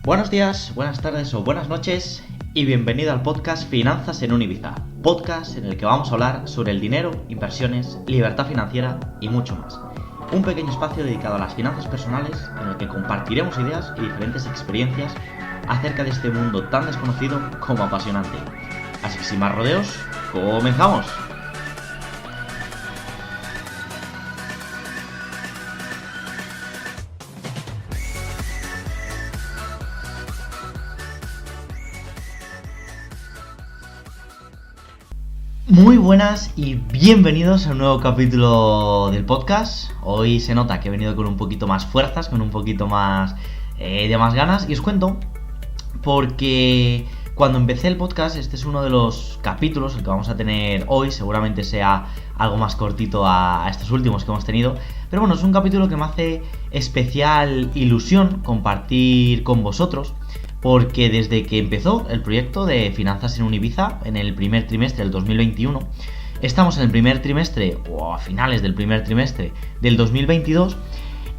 Buenos días, buenas tardes o buenas noches y bienvenido al podcast Finanzas en un Ibiza, podcast en el que vamos a hablar sobre el dinero, inversiones, libertad financiera y mucho más. Un pequeño espacio dedicado a las finanzas personales en el que compartiremos ideas y diferentes experiencias acerca de este mundo tan desconocido como apasionante. Así que sin más rodeos, ¡comenzamos! Muy buenas y bienvenidos a un nuevo capítulo del podcast. Hoy se nota que he venido con un poquito más fuerzas, con un poquito más de más ganas. Y os cuento porque cuando empecé el podcast, este es uno de los capítulos, el que vamos a tener hoy. Seguramente sea algo más cortito a estos últimos que hemos tenido. Pero bueno, es un capítulo que me hace especial ilusión compartir con vosotros. Porque desde que empezó el proyecto de Finanzas en un Ibiza, en el primer trimestre del 2021, estamos en el primer trimestre, o a finales del primer trimestre del 2022,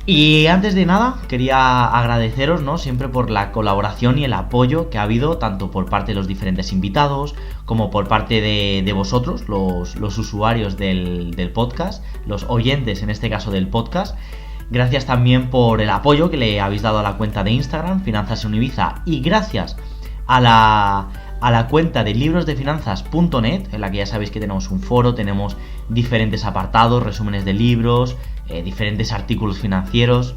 y antes de nada quería agradeceros, ¿no?, siempre por la colaboración y el apoyo que ha habido, tanto por parte de los diferentes invitados, como por parte de vosotros, los usuarios del podcast, los oyentes en este caso del podcast. Gracias también por el apoyo que le habéis dado a la cuenta de Instagram, Finanzas en Ibiza, y gracias a la cuenta de librosdefinanzas.net, en la que ya sabéis que tenemos un foro, tenemos diferentes apartados, resúmenes de libros, diferentes artículos financieros.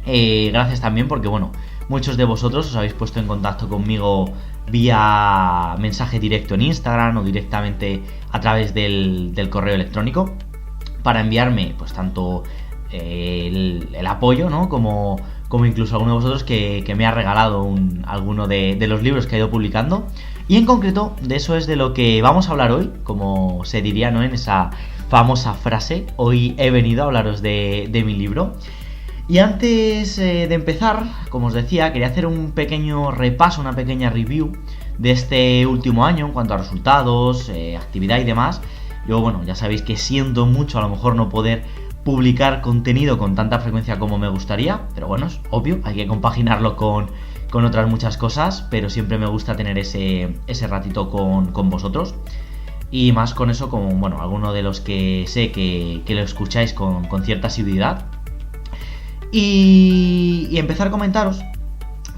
Gracias también porque, bueno, muchos de vosotros os habéis puesto en contacto conmigo vía mensaje directo en Instagram o directamente a través del correo electrónico para enviarme, pues, tanto el apoyo, ¿no?, como incluso alguno de vosotros que me ha regalado alguno de los libros que ha ido publicando. Y en concreto de eso es de lo que vamos a hablar hoy, como se diría, ¿no?, en esa famosa frase. Hoy he venido a hablaros de mi libro. Y antes de empezar, como os decía, quería hacer un pequeño repaso, una pequeña review de este último año en cuanto a resultados, actividad y demás. Yo, bueno, ya sabéis que siento mucho a lo mejor no poder publicar contenido con tanta frecuencia como me gustaría, pero bueno, es obvio, hay que compaginarlo con otras muchas cosas, pero siempre me gusta tener ese ratito con vosotros, y más con eso, como, bueno, alguno de los que sé que lo escucháis con cierta asiduidad, y empezar a comentaros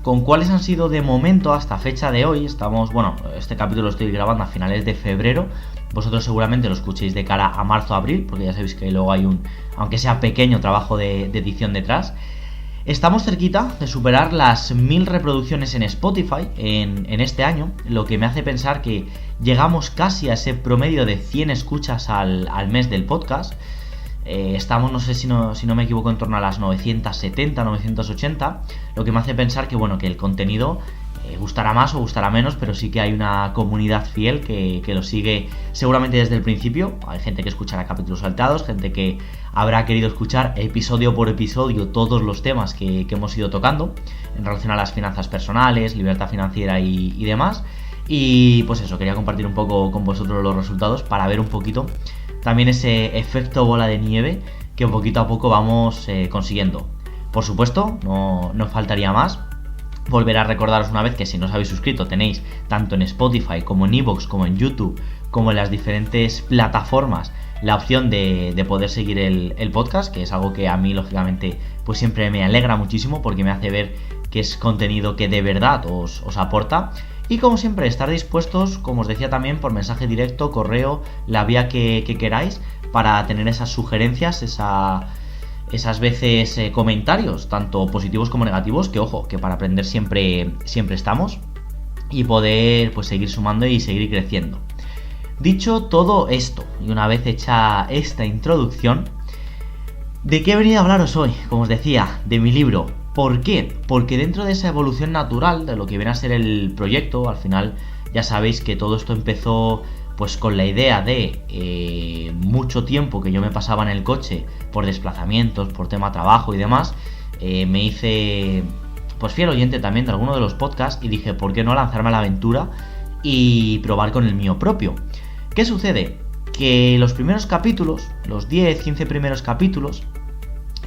con cuáles han sido de momento hasta fecha de hoy. Estamos, bueno, este capítulo lo estoy grabando a finales de febrero. Vosotros seguramente lo escuchéis de cara a marzo-abril, porque ya sabéis que luego hay aunque sea pequeño, trabajo de edición detrás. Estamos cerquita de superar las 1000 reproducciones en Spotify en este año, lo que me hace pensar que llegamos casi a ese promedio de 100 escuchas al mes del podcast. Estamos, no sé si no me equivoco, en torno a las 970, 980, lo que me hace pensar que, bueno, que el contenido gustará más o gustará menos, pero sí que hay una comunidad fiel que lo sigue seguramente desde el principio. Hay gente que escuchará capítulos saltados, gente que habrá querido escuchar episodio por episodio todos los temas que hemos ido tocando en relación a las finanzas personales, libertad financiera y demás. Y pues eso, quería compartir un poco con vosotros los resultados para ver un poquito también ese efecto bola de nieve que poquito a poco vamos consiguiendo. Por supuesto, no faltaría más volver a recordaros una vez que si no os habéis suscrito tenéis tanto en Spotify como en iVoox como en YouTube como en las diferentes plataformas la opción de poder seguir el podcast, que es algo que a mí lógicamente pues siempre me alegra muchísimo porque me hace ver que es contenido que de verdad os aporta. Y como siempre, estar dispuestos, como os decía, también por mensaje directo, correo, la vía que queráis, para tener esas sugerencias, esas veces comentarios, tanto positivos como negativos, que ojo, que para aprender siempre estamos, y poder pues seguir sumando y seguir creciendo. Dicho todo esto, y una vez hecha esta introducción, ¿de qué he venido a hablaros hoy? Como os decía, de mi libro. ¿Por qué? Porque dentro de esa evolución natural de lo que viene a ser el proyecto, al final ya sabéis que todo esto empezó pues con la idea de mucho tiempo que yo me pasaba en el coche por desplazamientos, por tema trabajo y demás. Me hice pues fiel oyente también de alguno de los podcasts y dije, ¿por qué no lanzarme a la aventura y probar con el mío propio? ¿Qué sucede? Que los primeros capítulos, los 10-15 primeros capítulos,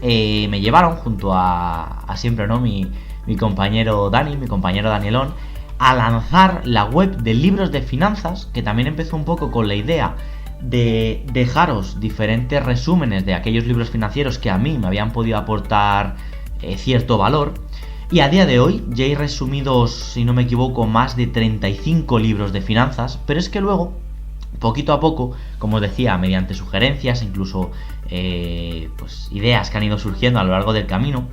me llevaron junto a siempre, ¿no? Mi compañero Dani, mi compañero Danielón, a lanzar la web de libros de finanzas, que también empezó un poco con la idea de dejaros diferentes resúmenes de aquellos libros financieros que a mí me habían podido aportar cierto valor. Y a día de hoy ya hay resumidos, si no me equivoco, más de 35 libros de finanzas, pero es que luego, poquito a poco, como os decía, mediante sugerencias, incluso pues ideas que han ido surgiendo a lo largo del camino,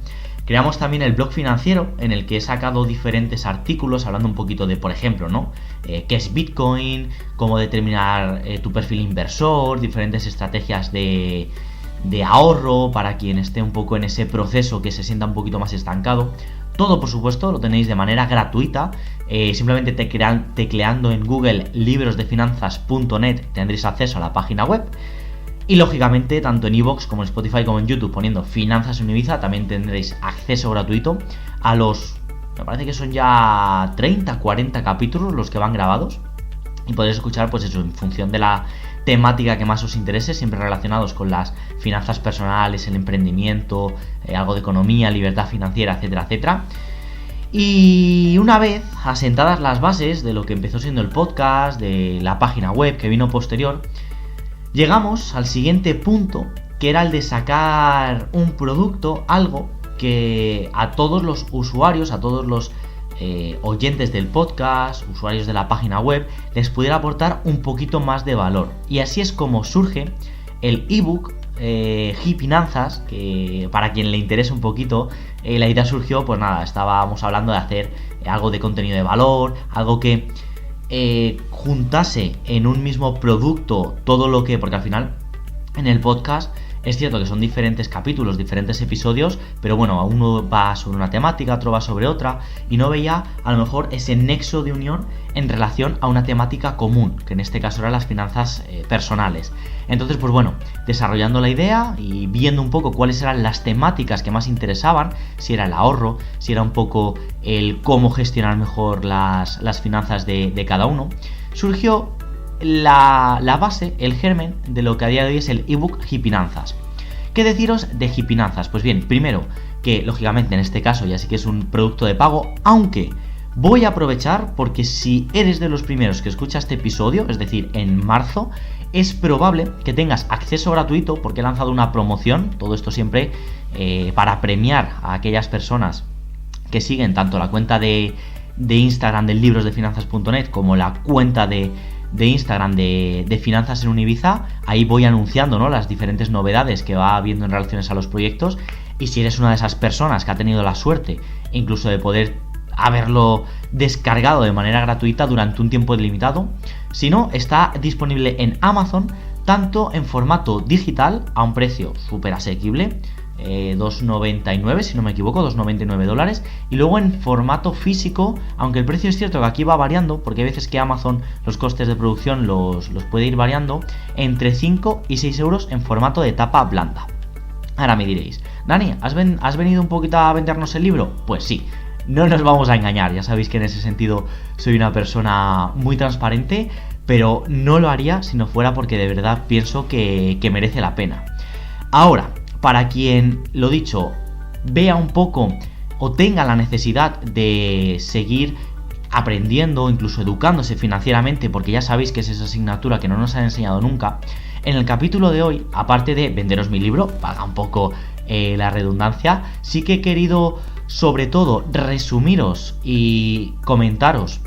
creamos también el blog financiero, en el que he sacado diferentes artículos hablando un poquito de, por ejemplo, ¿no? Qué es Bitcoin, cómo determinar tu perfil inversor, diferentes estrategias de ahorro para quien esté un poco en ese proceso que se sienta un poquito más estancado. Todo, por supuesto, lo tenéis de manera gratuita. Simplemente tecleando en Google librosdefinanzas.net tendréis acceso a la página web. Y lógicamente, tanto en iVoox como en Spotify como en YouTube, poniendo Finanzas en Ibiza, también tendréis acceso gratuito a los, me parece que son ya 30, 40 capítulos los que van grabados. Y podéis escuchar, pues eso, en función de la temática que más os interese, siempre relacionados con las finanzas personales, el emprendimiento, algo de economía, libertad financiera, etcétera, etcétera. Y una vez asentadas las bases de lo que empezó siendo el podcast, de la página web que vino posterior, llegamos al siguiente punto, que era el de sacar un producto, algo que a todos los usuarios, a todos los oyentes del podcast, usuarios de la página web, les pudiera aportar un poquito más de valor. Y así es como surge el ebook Finanzas, que para quien le interese un poquito, la idea surgió, pues nada, estábamos hablando de hacer algo de contenido de valor, algo que juntase en un mismo producto todo lo que, porque al final en el podcast es cierto que son diferentes capítulos, diferentes episodios, pero bueno, uno va sobre una temática, otro va sobre otra, y no veía a lo mejor ese nexo de unión en relación a una temática común, que en este caso eran las finanzas personales. Entonces, pues bueno, desarrollando la idea y viendo un poco cuáles eran las temáticas que más interesaban, si era el ahorro, si era un poco el cómo gestionar mejor las finanzas de cada uno, surgió la base, el germen de lo que a día de hoy es el ebook Finanzas. ¿Qué deciros de Finanzas? Pues bien, primero, que lógicamente en este caso ya sí que es un producto de pago, aunque voy a aprovechar porque si eres de los primeros que escucha este episodio, es decir, en marzo, es probable que tengas acceso gratuito porque he lanzado una promoción, todo esto siempre para premiar a aquellas personas que siguen tanto la cuenta de Instagram del librosdefinanzas.net como la cuenta de Instagram de Finanzas en un Ibiza. Ahí voy anunciando, ¿no?, las diferentes novedades que va habiendo en relaciones a los proyectos. Y si eres una de esas personas que ha tenido la suerte incluso de poder haberlo descargado de manera gratuita durante un tiempo delimitado, si no, está disponible en Amazon, tanto en formato digital a un precio súper asequible, $2.99 si no me equivoco, $2.99, y luego en formato físico, aunque el precio es cierto que aquí va variando, porque hay veces que Amazon los costes de producción los puede ir variando, entre 5 y 6 euros en formato de tapa blanda. Ahora me diréis, Dani, ¿has venido un poquito a vendernos el libro? Pues sí, no nos vamos a engañar, ya sabéis que en ese sentido soy una persona muy transparente, pero no lo haría si no fuera porque de verdad pienso que merece la pena. Ahora, para quien, lo dicho, vea un poco o tenga la necesidad de seguir aprendiendo, incluso educándose financieramente, porque ya sabéis que es esa asignatura que no nos han enseñado nunca, en el capítulo de hoy, aparte de venderos mi libro, paga un poco la redundancia, sí que he querido sobre todo resumiros y comentaros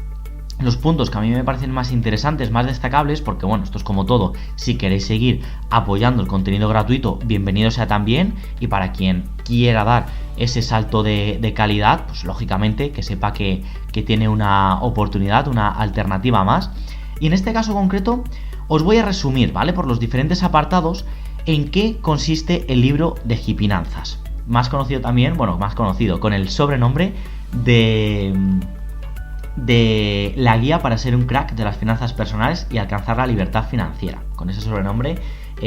los puntos que a mí me parecen más interesantes, más destacables, porque bueno, esto es como todo, si queréis seguir apoyando el contenido gratuito, bienvenido sea también, y para quien quiera dar ese salto de calidad, pues lógicamente que sepa que tiene una oportunidad, una alternativa más. Y en este caso concreto os voy a resumir, ¿vale?, por los diferentes apartados en qué consiste el libro de Finanzas, más conocido también, bueno, más conocido con el sobrenombre de la guía para ser un crack de las finanzas personales y alcanzar la libertad financiera. Con ese sobrenombre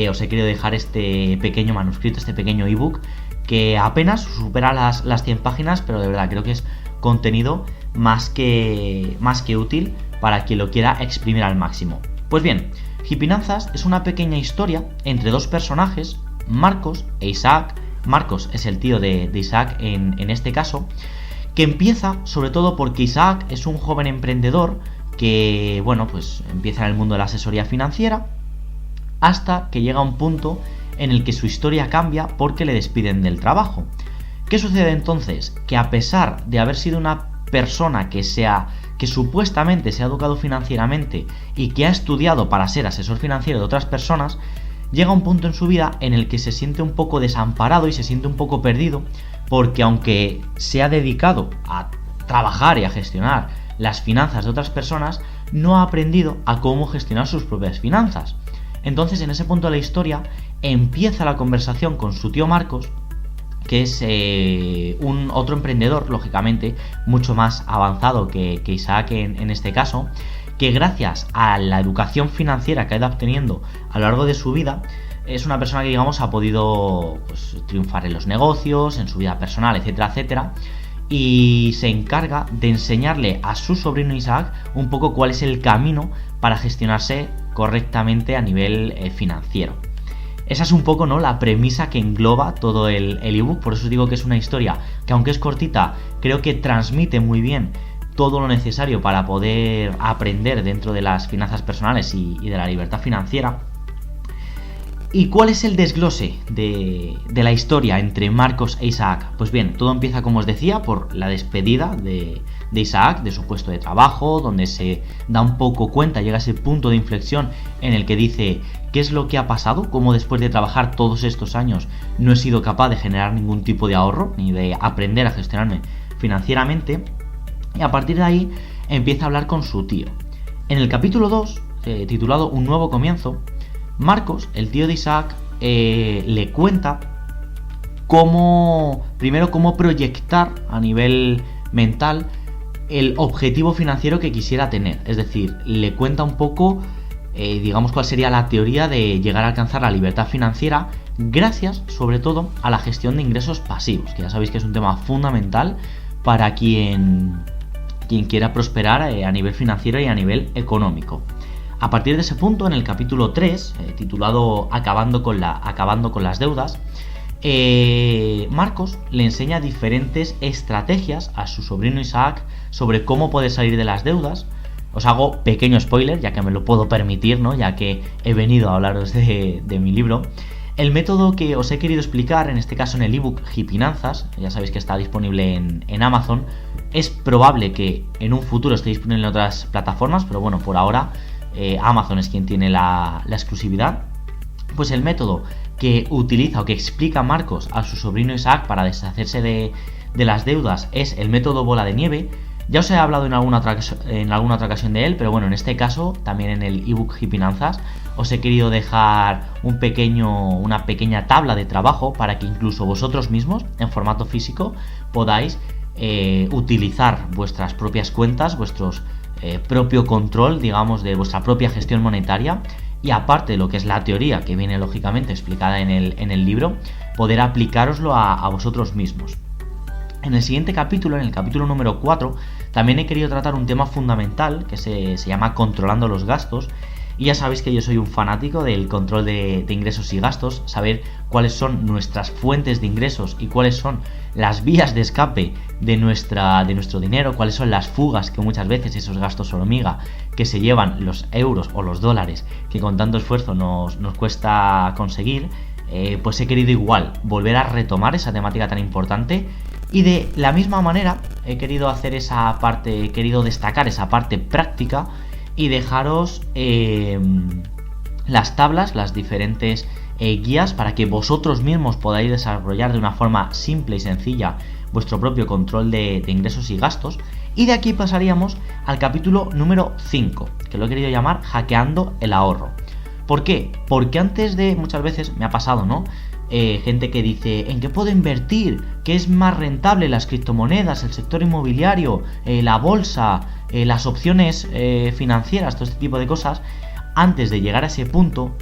os he querido dejar este pequeño manuscrito, este pequeño ebook, que apenas supera las 100 páginas, pero de verdad creo que es contenido más que útil para quien lo quiera exprimir al máximo. Pues bien, Finanzas es una pequeña historia entre dos personajes, Marcos e Isaac, Marcos es el tío de Isaac en este caso, que empieza sobre todo porque Isaac es un joven emprendedor que, bueno, pues empieza en el mundo de la asesoría financiera hasta que llega a un punto en el que su historia cambia porque le despiden del trabajo. ¿Qué sucede entonces? Que a pesar de haber sido una persona que supuestamente se ha educado financieramente y que ha estudiado para ser asesor financiero de otras personas, llega un punto en su vida en el que se siente un poco desamparado y se siente un poco perdido, porque aunque se ha dedicado a trabajar y a gestionar las finanzas de otras personas, no ha aprendido a cómo gestionar sus propias finanzas. Entonces, en ese punto de la historia, empieza la conversación con su tío Marcos, que es un otro emprendedor, lógicamente, mucho más avanzado que Isaac en este caso, que gracias a la educación financiera que ha ido obteniendo a lo largo de su vida, es una persona que, digamos, ha podido, pues, triunfar en los negocios, en su vida personal, etcétera, etcétera, y se encarga de enseñarle a su sobrino Isaac un poco cuál es el camino para gestionarse correctamente a nivel financiero. Esa es un poco, ¿no?, la premisa que engloba todo el ebook. Por eso os digo que es una historia que, aunque es cortita, creo que transmite muy bien todo lo necesario para poder aprender dentro de las finanzas personales y de la libertad financiera. ¿Y cuál es el desglose de la historia entre Marcos e Isaac? Pues bien, todo empieza, como os decía, por la despedida de Isaac de su puesto de trabajo, donde se da un poco cuenta, llega a ese punto de inflexión en el que dice: ¿qué es lo que ha pasado? ¿Cómo después de trabajar todos estos años no he sido capaz de generar ningún tipo de ahorro, ni de aprender a gestionarme financieramente? Y a partir de ahí empieza a hablar con su tío. En el capítulo 2, titulado Un nuevo comienzo, Marcos, el tío de Isaac, le cuenta cómo proyectar a nivel mental el objetivo financiero que quisiera tener. Es decir, le cuenta un poco, digamos, cuál sería la teoría de llegar a alcanzar la libertad financiera gracias, sobre todo, a la gestión de ingresos pasivos, que ya sabéis que es un tema fundamental para quien quiera prosperar a nivel financiero y a nivel económico. A partir de ese punto, en el capítulo 3, titulado Acabando con las deudas, Marcos le enseña diferentes estrategias a su sobrino Isaac sobre cómo poder salir de las deudas. Os hago pequeño spoiler, ya que me lo puedo permitir, ¿no?, ya que he venido a hablaros de mi libro. El método que os he querido explicar, en este caso en el ebook Hipinanzas, ya sabéis que está disponible en Amazon. Es probable que en un futuro esté disponible en otras plataformas, pero bueno, por ahora Amazon es quien tiene la exclusividad. Pues el método que utiliza o que explica Marcos a su sobrino Isaac para deshacerse de las deudas es el método bola de nieve. Ya os he hablado en alguna otra ocasión de él, pero bueno, en este caso, también en el ebook Hipinanzas, os he querido dejar una pequeña tabla de trabajo para que incluso vosotros mismos, en formato físico, podáis utilizar vuestras propias cuentas, vuestros propio control, digamos, de vuestra propia gestión monetaria, y aparte de lo que es la teoría, que viene lógicamente explicada en el libro, poder aplicároslo a vosotros mismos. En el siguiente capítulo, en el capítulo número 4, también he querido tratar un tema fundamental que se llama controlando los gastos. Y ya sabéis que yo soy un fanático del control de ingresos y gastos, saber cuáles son nuestras fuentes de ingresos y cuáles son las vías de escape de nuestro dinero, cuáles son las fugas que muchas veces, esos gastos hormiga que se llevan los euros o los dólares que con tanto esfuerzo nos cuesta conseguir. Pues he querido igual volver a retomar esa temática tan importante, y de la misma manera he querido destacar esa parte práctica y dejaros las tablas, las diferentes guías para que vosotros mismos podáis desarrollar de una forma simple y sencilla vuestro propio control de ingresos y gastos. Y de aquí pasaríamos al capítulo número 5, que lo he querido llamar Hackeando el ahorro. ¿Por qué? Porque muchas veces me ha pasado, ¿no? Gente que dice: ¿en qué puedo invertir? ¿Qué es más rentable? Las criptomonedas, el sector inmobiliario, la bolsa, las opciones financieras, todo este tipo de cosas. Antes de llegar a ese punto,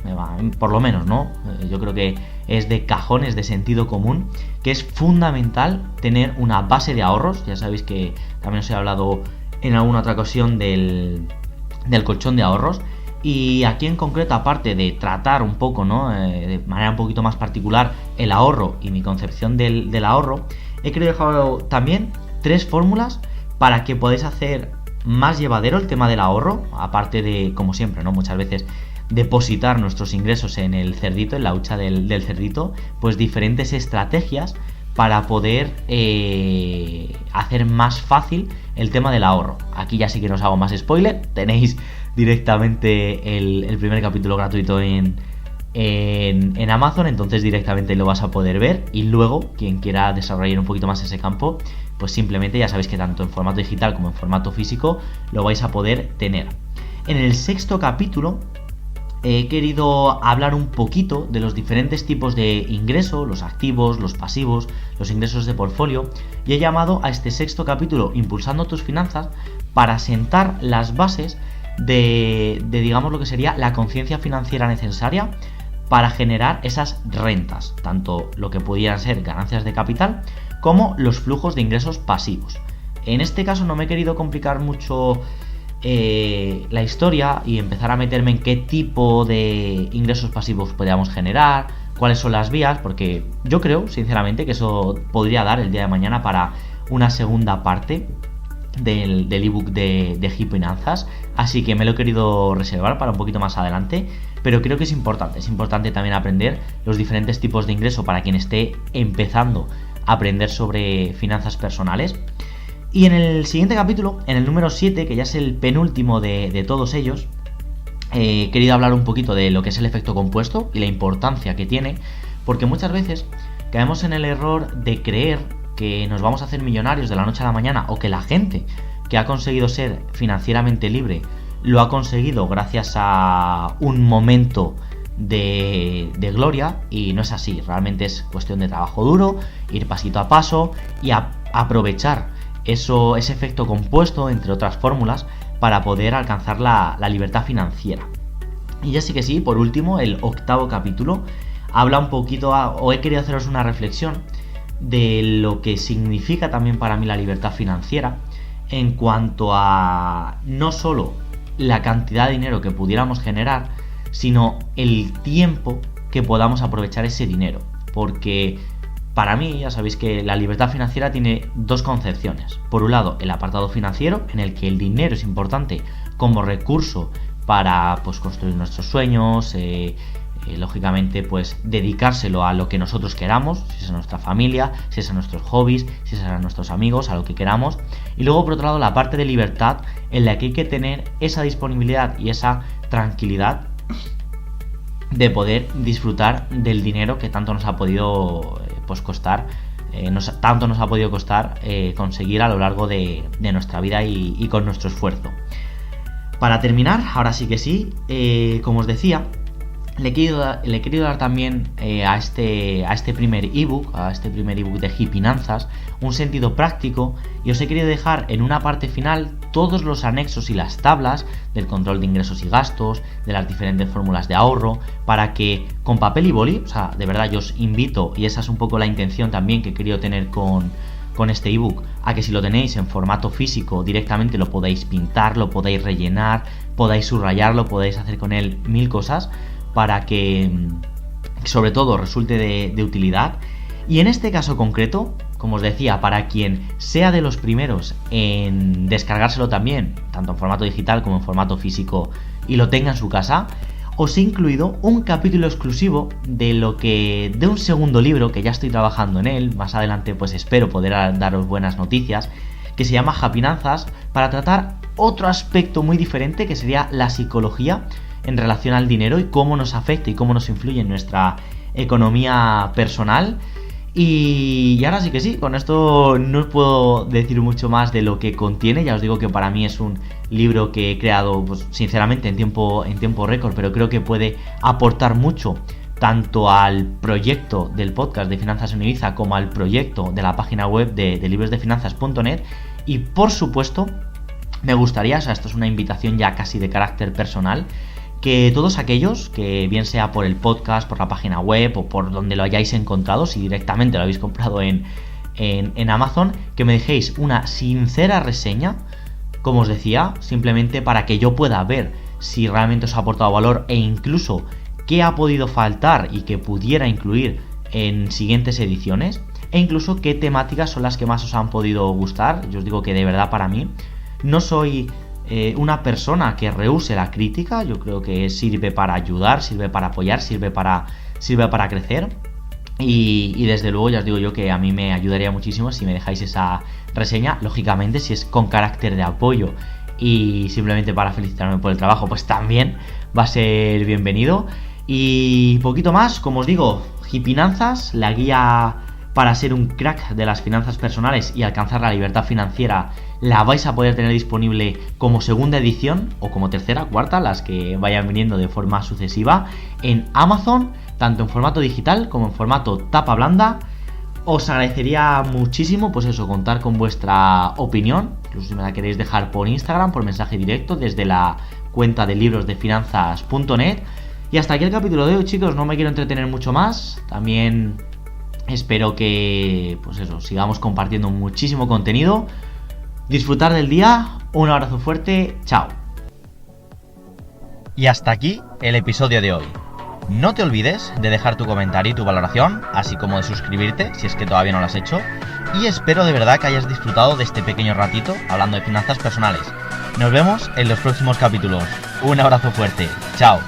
por lo menos, ¿no? Yo creo que es de cajones de sentido común, que es fundamental tener una base de ahorros. Ya sabéis que también os he hablado en alguna otra ocasión del colchón de ahorros. Y aquí en concreto, aparte de tratar un poco, ¿no? De manera un poquito más particular, el ahorro y mi concepción del ahorro, he querido dejar también 3 fórmulas para que podáis hacer más llevadero el tema del ahorro, aparte de, como siempre, ¿no? Muchas veces depositar nuestros ingresos en el cerdito, en la hucha del cerdito, pues diferentes estrategias para poder hacer más fácil el tema del ahorro. Aquí ya sí que no os hago más spoiler, tenéis directamente el primer capítulo gratuito en Amazon, entonces directamente lo vas a poder ver, y luego quien quiera desarrollar un poquito más ese campo, pues simplemente ya sabéis que tanto en formato digital como en formato físico lo vais a poder tener. En el 6º capítulo he querido hablar un poquito de los diferentes tipos de ingreso, los activos, los pasivos, los ingresos de portfolio, y he llamado a este 6º capítulo Impulsando tus finanzas, para sentar las bases de digamos lo que sería la conciencia financiera necesaria para generar esas rentas, tanto lo que pudieran ser ganancias de capital como los flujos de ingresos pasivos. En este caso no me he querido complicar mucho la historia y empezar a meterme en qué tipo de ingresos pasivos podríamos generar, cuáles son las vías, porque yo creo sinceramente que eso podría dar el día de mañana para una segunda parte del ebook de Finanzas, así que me lo he querido reservar para un poquito más adelante, pero creo que es importante también aprender los diferentes tipos de ingreso para quien esté empezando a aprender sobre finanzas personales. Y en el siguiente capítulo, en el número 7, que ya es el penúltimo de todos ellos, he querido hablar un poquito de lo que es el efecto compuesto y la importancia que tiene, porque muchas veces caemos en el error de creer que nos vamos a hacer millonarios de la noche a la mañana, o que la gente que ha conseguido ser financieramente libre lo ha conseguido gracias a un momento de gloria, y no es así. Realmente es cuestión de trabajo duro, ir pasito a paso y aprovechar ese efecto compuesto, entre otras fórmulas, para poder alcanzar la libertad financiera. Y ya sí que sí, por último, el 8º capítulo habla un poquito, o he querido haceros una reflexión de lo que significa también para mí la libertad financiera, en cuanto a no solo la cantidad de dinero que pudiéramos generar, sino el tiempo que podamos aprovechar ese dinero. Porque para mí, ya sabéis que la libertad financiera tiene 2 concepciones. Por un lado, el apartado financiero, en el que el dinero es importante como recurso para, pues, construir nuestros sueños, lógicamente, pues dedicárselo a lo que nosotros queramos, si es a nuestra familia, si es a nuestros hobbies, si es a nuestros amigos, a lo que queramos. Y luego, por otro lado, la parte de libertad, en la que hay que tener esa disponibilidad y esa tranquilidad de poder disfrutar del dinero que tanto nos ha podido costar, tanto nos ha podido costar conseguir a lo largo de nuestra vida y con nuestro esfuerzo. Para terminar, ahora sí que sí, como os decía, le he querido dar también a este primer ebook de Finanzas, un sentido práctico, y os he querido dejar en una parte final todos los anexos y las tablas del control de ingresos y gastos, de las diferentes fórmulas de ahorro, para que con papel y boli, o sea, de verdad yo os invito, y esa es un poco la intención también que he querido tener con este ebook, a que si lo tenéis en formato físico directamente lo podáis pintar, lo podáis rellenar, podáis subrayarlo, podáis hacer con él 1000 cosas, para que sobre todo resulte de utilidad. Y en este caso concreto, como os decía, para quien sea de los primeros en descargárselo también, tanto en formato digital como en formato físico, y lo tenga en su casa, os he incluido un capítulo exclusivo de un segundo libro que ya estoy trabajando en él. Más adelante pues espero poder daros buenas noticias, que se llama Finanzas, para tratar otro aspecto muy diferente, que sería la psicología en relación al dinero y cómo nos afecta y cómo nos influye en nuestra economía personal. Y ahora sí que sí, con esto no os puedo decir mucho más de lo que contiene. Ya os digo que para mí es un libro que he creado, pues, sinceramente en tiempo récord, pero creo que puede aportar mucho tanto al proyecto del podcast de Finanzas en Ibiza como al proyecto de la página web de librosdefinanzas.net. Y por supuesto, me gustaría, o sea, esto es una invitación ya casi de carácter personal, que todos aquellos que, bien sea por el podcast, por la página web o por donde lo hayáis encontrado, si directamente lo habéis comprado en Amazon, que me dejéis una sincera reseña, como os decía, simplemente para que yo pueda ver si realmente os ha aportado valor e incluso qué ha podido faltar y que pudiera incluir en siguientes ediciones, e incluso qué temáticas son las que más os han podido gustar. Yo os digo que de verdad para mí no soy una persona que rehúse la crítica. Yo creo que sirve para ayudar, sirve para apoyar, sirve para crecer. Y desde luego ya os digo yo que a mí me ayudaría muchísimo si me dejáis esa reseña. Lógicamente, si es con carácter de apoyo y simplemente para felicitarme por el trabajo, pues también va a ser bienvenido. Y poquito más, como os digo, Hipinanzas, la guía para ser un crack de las finanzas personales y alcanzar la libertad financiera, la vais a poder tener disponible como segunda edición o como tercera, cuarta, las que vayan viniendo de forma sucesiva en Amazon, tanto en formato digital como en formato tapa blanda. Os agradecería muchísimo, pues eso, contar con vuestra opinión, incluso si me la queréis dejar por Instagram, por mensaje directo, desde la cuenta de librosdefinanzas.net. Y hasta aquí el capítulo de hoy, chicos, no me quiero entretener mucho más. También espero que, pues eso, sigamos compartiendo muchísimo contenido. Disfrutar del día, un abrazo fuerte, chao. Y hasta aquí el episodio de hoy. No te olvides de dejar tu comentario y tu valoración, así como de suscribirte si es que todavía no lo has hecho. Y espero de verdad que hayas disfrutado de este pequeño ratito hablando de finanzas personales. Nos vemos en los próximos capítulos. Un abrazo fuerte, chao.